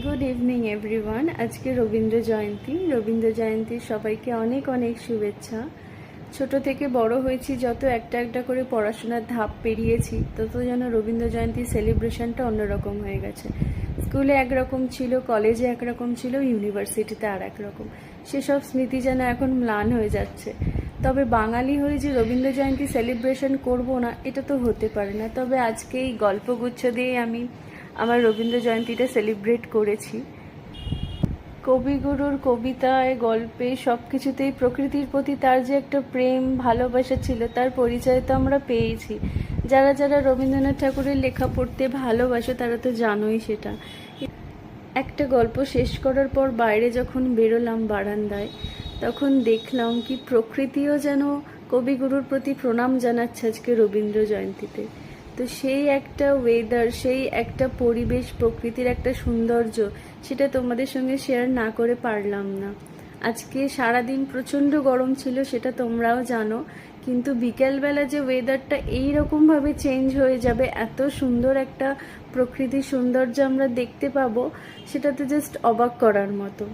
Good evening everyone. আজকে রবীন্দ্র জয়ন্তীর সবাইকে অনেক অনেক শুভেচ্ছা। ছোট থেকে বড় হয়েছি, যত একটা একটা করে পড়াশোনার ধাপ পেরিয়েছি তত যেন রবীন্দ্র জয়ন্তী সেলিব্রেশনটা অন্যরকম হয়ে গেছে। স্কুলে একরকম ছিল, কলেজে একরকম ছিল, ইউনিভার্সিটিতে আর একরকম। সেসব স্মৃতি যেন এখন ম্লান হয়ে যাচ্ছে। তবে বাঙালি হয়ে যে রবীন্দ্র জয়ন্তী সেলিব্রেশন করব না, এটা তো হতে পারে না। তবে আজকে এই গল্পগুচ্ছ দিয়ে আমি আমার রবীন্দ্র জয়ন্তীটা সেলিব্রেট করেছি। কবিগুরুর কবিতায়, গল্পে, সব কিছুতেই প্রকৃতির প্রতি তার যে একটা প্রেম ভালোবাসা ছিল, তার পরিচয় তো আমরা পেয়েছি। যারা যারা রবীন্দ্রনাথ ঠাকুরের লেখা পড়তে ভালোবাসে তারা তো জানোই সেটা। একটা গল্প শেষ করার পর বাইরে যখন বেরোলাম বারান্দায়, তখন দেখলাম কি প্রকৃতিও যেন কবিগুরুর প্রতি প্রণাম জানাচ্ছে আজকে রবীন্দ্র জয়ন্তীতে। তো সেই একটা ওয়েদার, সেই একটা পরিবেশ, প্রকৃতির একটা সৌন্দর্য, সেটা তোমাদের সঙ্গে শেয়ার না করে পারলাম না। আজকে সারাদিন প্রচণ্ড গরম ছিল, সেটা তোমরাও জানো, কিন্তু বিকেলবেলা যে ওয়েদারটা এইরকমভাবে চেঞ্জ হয়ে যাবে, এত সুন্দর একটা প্রকৃতির সৌন্দর্য আমরা দেখতে পাবো, সেটা তো জাস্ট অবাক করার মতো।